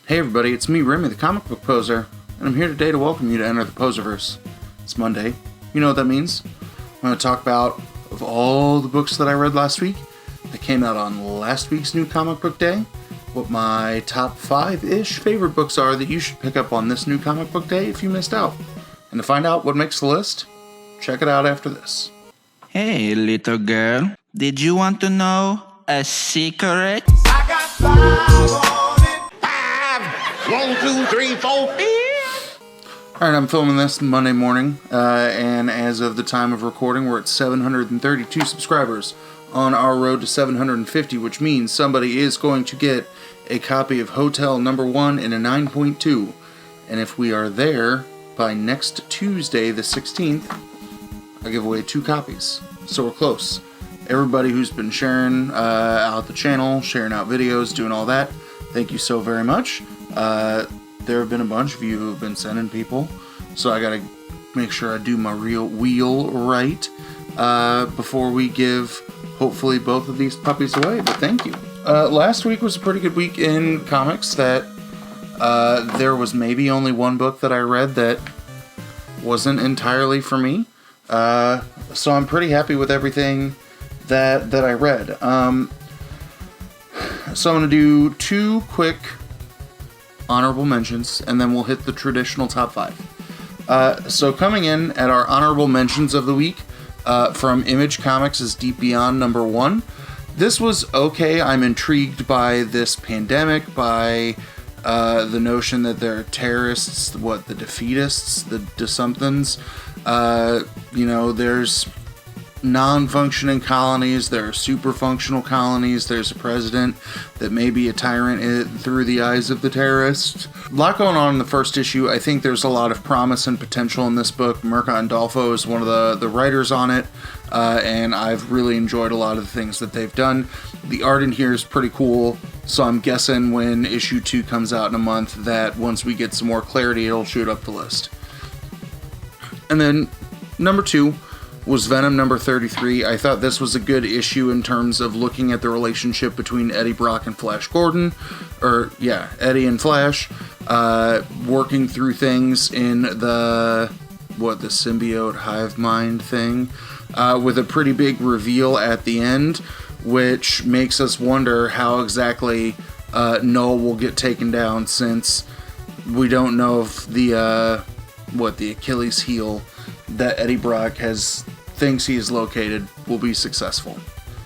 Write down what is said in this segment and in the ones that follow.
Hey everybody, it's me, Remy, the comic book poser, and I'm here today to welcome you to Enter the Poserverse. It's Monday. You know what that means? I'm going to talk about, of all the books that I read last week, that came out on last week's new comic book day, what my top 5-ish favorite books are that you should pick up on this new comic book day if you missed out. And to find out what makes the list, check it out after this. Hey, little girl, did you want to know a secret? I got 5 on it. 5, 1, 2, 3, 4. Alright, I'm filming this Monday morning, and as of the time of recording, we're at 732 subscribers on our road to 750, which means somebody is going to get a copy of Hotel Number 1 in a 9.2. And if we are there by next Tuesday, the 16th, I give away 2 copies. So we're close. Everybody who's been sharing out the channel, sharing out videos, doing all that, thank you so very much. There have been a bunch of you who have been sending people, so I gotta make sure I do my real wheel right before we give, hopefully, both of these puppies away, but thank you. Last week was a pretty good week in comics that there was maybe only one book that I read that wasn't entirely for me, so I'm pretty happy with everything that I read. So I'm going to do 2 quick honorable mentions, and then we'll hit the traditional top 5. So coming in at our honorable mentions of the week, from Image Comics is Deep Beyond number 1. This was okay. I'm intrigued by this pandemic, by the notion that there are terrorists, the defeatists, the somethings. There's non-functioning colonies, there are super-functional colonies, there's a president that may be a tyrant through the eyes of the terrorists. A lot going on in the first issue. I think there's a lot of promise and potential in this book. Mirka Andolfo is one of the writers on it, and I've really enjoyed a lot of the things that they've done. The art in here is pretty cool, so I'm guessing when issue 2 comes out in a month that once we get some more clarity, it'll shoot up the list. And then number 2 was Venom number 33. I thought this was a good issue in terms of looking at the relationship between Eddie Brock and Flash Gordon. Eddie and Flash, working through things in the symbiote hive mind thing, with a pretty big reveal at the end, which makes us wonder how exactly Noel will get taken down, since we don't know if the Achilles heel that Eddie Brock thinks he is located will be successful.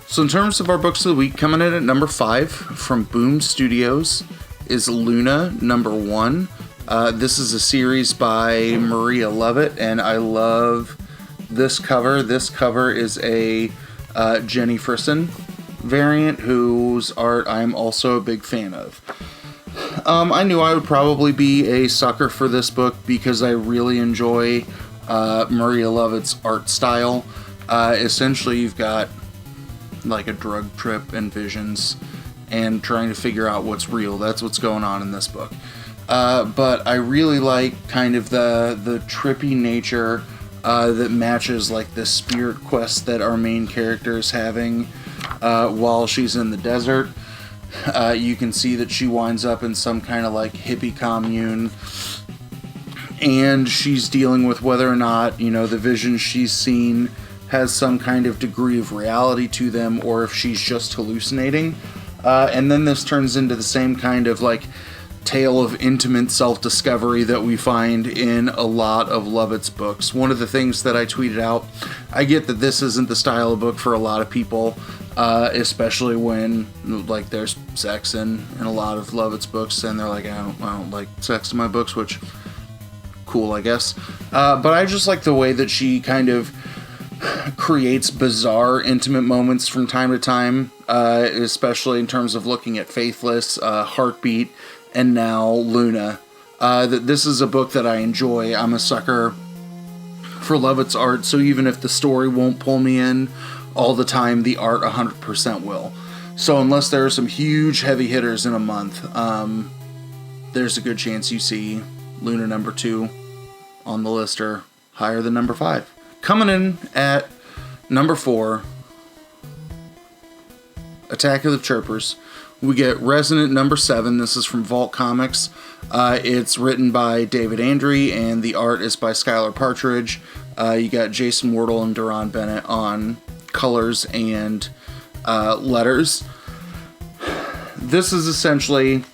So in terms of our books of the week, coming in at number 5 from Boom Studios is Lunar number 1. This is a series by Maria Lovett, and I love this cover. This cover is a Jenny Frison variant, whose art I'm also a big fan of. I knew I would probably be a sucker for this book because I really enjoy Maria Lovett's art style. Essentially, you've got like a drug trip and visions and trying to figure out what's real. That's what's going on in this book. But I really like kind of the trippy nature that matches like the spirit quest that our main character is having while she's in the desert. You can see that she winds up in some kind of like hippie commune, and she's dealing with whether or not, the vision she's seen has some kind of degree of reality to them, or if she's just hallucinating. And then this turns into the same kind of like tale of intimate self-discovery that we find in a lot of Lovett's books. One of the things that I tweeted out, I get that this isn't the style of book for a lot of people, especially when like there's sex in a lot of Lovett's books, and they're like, I don't like sex in my books, which cool, I guess. But I just like the way that she kind of creates bizarre, intimate moments from time to time, especially in terms of looking at Faithless, Heartbeat, and now Luna. This is a book that I enjoy. I'm a sucker for Lovett's art, so even if the story won't pull me in all the time, the art 100% will. So unless there are some huge heavy hitters in a month, there's a good chance you see Luna number 2 on the list, or higher than number 5. Coming in at number 4, Attack of the Chirpers, We get Resonant number 7. This is from Vault Comics. It's written by David Andre, and the art is by Skylar Partridge. You got Jason Wardle and Duran Bennett on colors and letters. This is essentially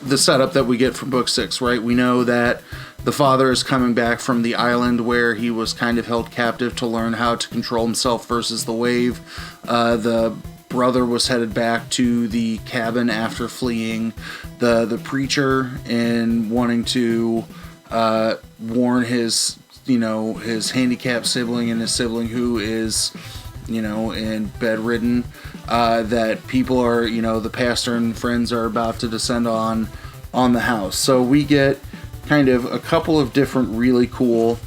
the setup that we get for book 6, right? We know that the father is coming back from the island where he was kind of held captive to learn how to control himself versus the wave. The brother was headed back to the cabin after fleeing the preacher and wanting to warn his handicapped sibling and his sibling who is, and bedridden, that people are, the pastor and friends are about to descend on the house. So we get kind of a couple of different really cool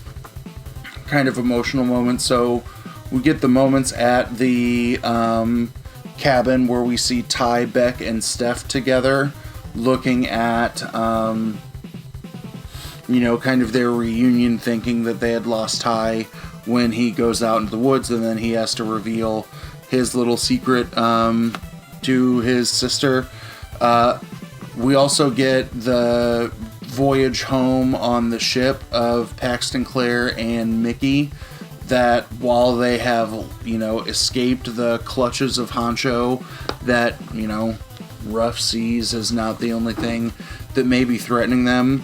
kind of emotional moments. So we get the moments at the cabin where we see Ty, Beck, and Steph together looking at, kind of their reunion, thinking that they had lost Ty when he goes out into the woods, and then he has to reveal his little secret to his sister. We also get the voyage home on the ship of Paxton, Claire, and Mickey, that while they have, escaped the clutches of Honcho, that, rough seas is not the only thing that may be threatening them.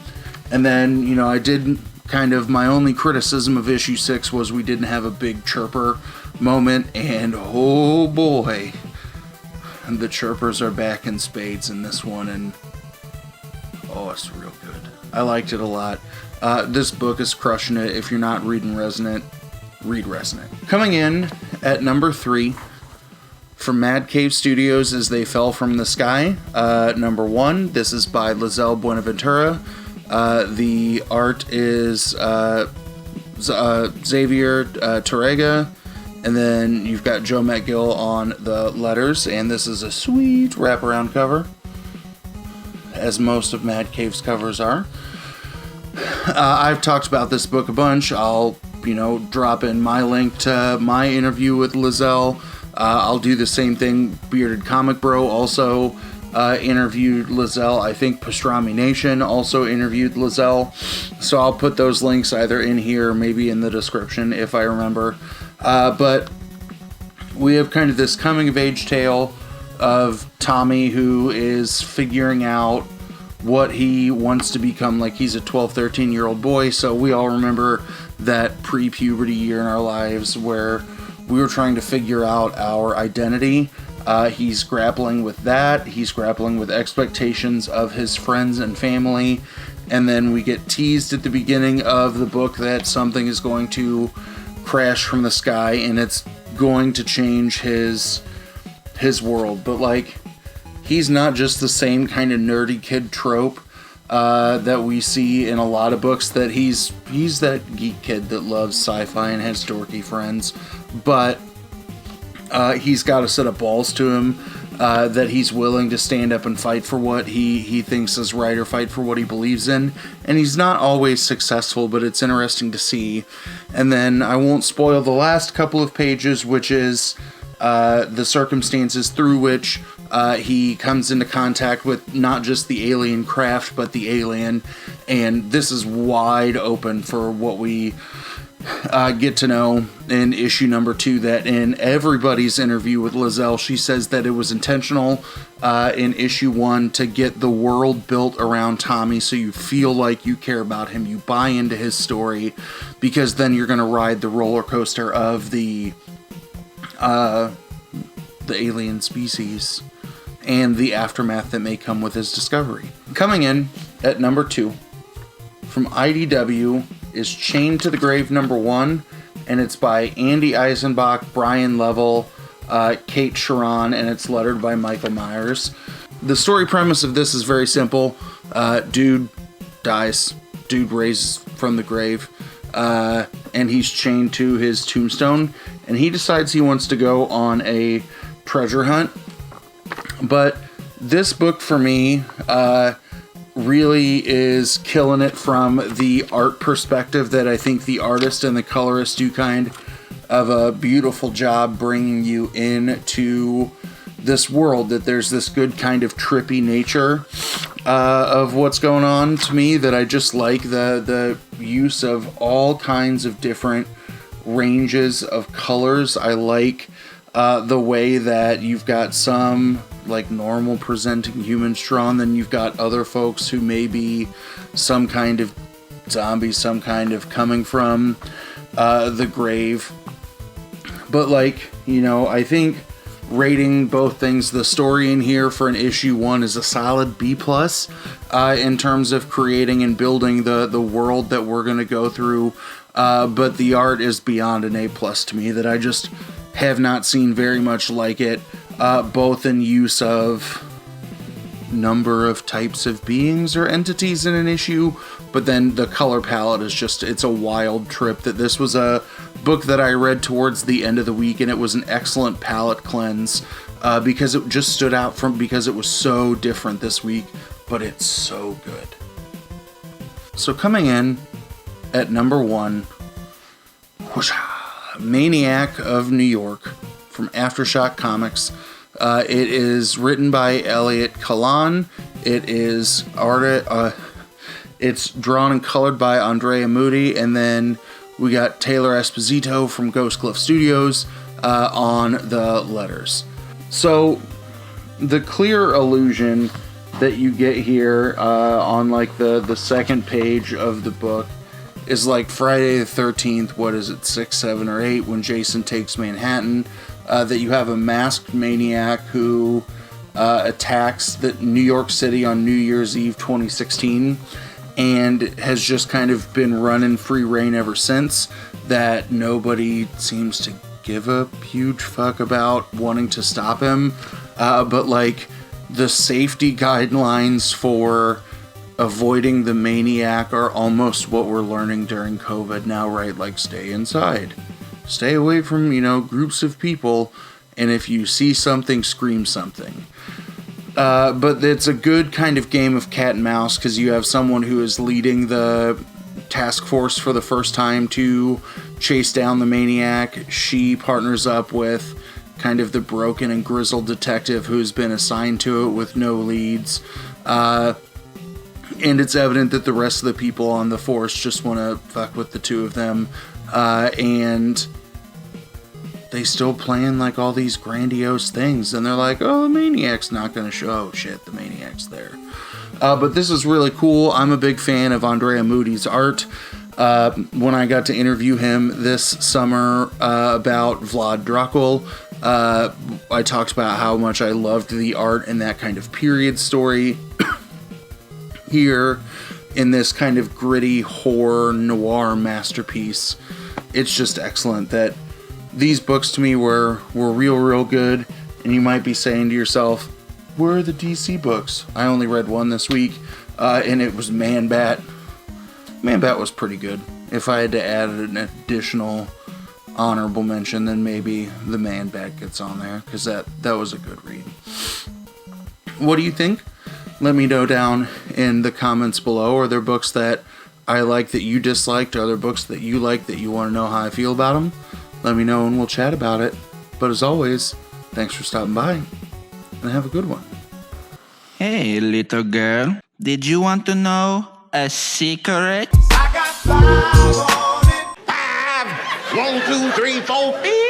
And then, I did kind of, my only criticism of issue 6 was we didn't have a big chirper moment, and oh boy, the chirpers are back in spades in this one, and oh, it's real good. I liked it a lot. This book is crushing it. If you're not reading Resonant, read Resonant. Coming in at number 3 from Mad Cave Studios is They Fell from the Sky. Number 1, this is by Lizelle Buenaventura. The art is Xavier Torrega, and then you've got Joe McGill on the letters, and this is a sweet wraparound cover, as most of Mad Cave's covers are. I've talked about this book a bunch. I'll, drop in my link to my interview with Lizelle. I'll do the same thing. Bearded Comic Bro also interviewed Lizelle. I think Pastrami Nation also interviewed Lizelle. So I'll put those links either in here or maybe in the description if I remember. But we have kind of this coming of age tale of Tommy, who is figuring out what he wants to become. Like, he's a 12, 13-year-old boy, so we all remember that pre-puberty year in our lives where we were trying to figure out our identity. He's grappling with that. He's grappling with expectations of his friends and family. And then we get teased at the beginning of the book that something is going to crash from the sky and it's going to change his world. But, like, he's not just the same kind of nerdy kid trope that we see in a lot of books, that he's that geek kid that loves sci-fi and has dorky friends. But he's got a set of balls to him, that he's willing to stand up and fight for what he thinks is right, or fight for what he believes in. And he's not always successful, but it's interesting to see. And then I won't spoil the last couple of pages, which is the circumstances through which he comes into contact with not just the alien craft, but the alien. And this is wide open for what we get to know in issue number 2, that in everybody's interview with Lizelle, she says that it was intentional in issue 1 to get the world built around Tommy so you feel like you care about him, you buy into his story, because then you're going to ride the roller coaster of the alien species and the aftermath that may come with his discovery. Coming in at number 2 from IDW is Chained to the Grave number 1, and it's by Andy Eisenbach, Brian Level, Kate Sharon, and it's lettered by Michael Myers. The story premise of this is very simple. Dude dies. Dude raises from the grave, and he's chained to his tombstone, and he decides he wants to go on a treasure hunt. But this book, for me, really is killing it from the art perspective, that I think the artist and the colorist do kind of a beautiful job bringing you into this world, that there's this good kind of trippy nature of what's going on to me, that I just like the use of all kinds of different ranges of colors. I like the way that you've got some like normal presenting humans drawn, then you've got other folks who may be some kind of zombie, some kind of coming from the grave. But like, you know, I think rating both things, the story in here for an issue 1 is a solid B+, in terms of creating and building the world that we're going to go through. But the art is beyond an A+ to me, that I just have not seen very much like it, both in use of number of types of beings or entities in an issue, but then the color palette is just, it's a wild trip. That this was a book that I read towards the end of the week, and it was an excellent palette cleanse, because it just stood out because it was so different this week, but it's so good. So coming in at number 1, whoosh, Maniac of New York from Aftershock Comics. It is written by Elliot Kalan. It is it's drawn and colored by Andrea Moody, and then we got Taylor Esposito from Ghost Cliff Studios on the letters. So the clear illusion that you get here on like the second page of the book is like Friday the 13th, what is it, 6, 7, or 8, when Jason takes Manhattan, that you have a masked maniac who attacks the New York City on New Year's Eve 2016, and has just kind of been running free reign ever since, that nobody seems to give a huge fuck about wanting to stop him. But like, the safety guidelines for avoiding the maniac are almost what we're learning during COVID now, right? Like, stay inside, stay away from, you know, groups of people, and if you see something, scream something. But it's a good kind of game of cat and mouse, because you have someone who is leading the task force for the first time to chase down the maniac. She partners up with kind of the broken and grizzled detective who's been assigned to it with no leads. And it's evident that the rest of the people on the force just want to fuck with the two of them. And they still plan like all these grandiose things. And they're like, oh, the maniac's not going to show. Oh, shit, the maniac's there. But this is really cool. I'm a big fan of Andrea Moody's art. When I got to interview him this summer about Vlad Dracul, I talked about how much I loved the art in that kind of period story. Here, in this kind of gritty horror noir masterpiece, it's just excellent. That these books to me were real good. And you might be saying to yourself, where are the DC books? I only read one this week, and it was Man-Bat. Man-Bat was pretty good. If I had to add an additional honorable mention, then maybe the Man-Bat gets on there, because that was a good read. What do you think? Let me know down in the comments below. Are there books that I like that you disliked? Are there books that you like that you want to know how I feel about them? Let me know and we'll chat about it. But as always, thanks for stopping by, and have a good one. Hey, little girl. Did you want to know a secret? I got 5 on it. 5, 1, 2, 3, 4, 5.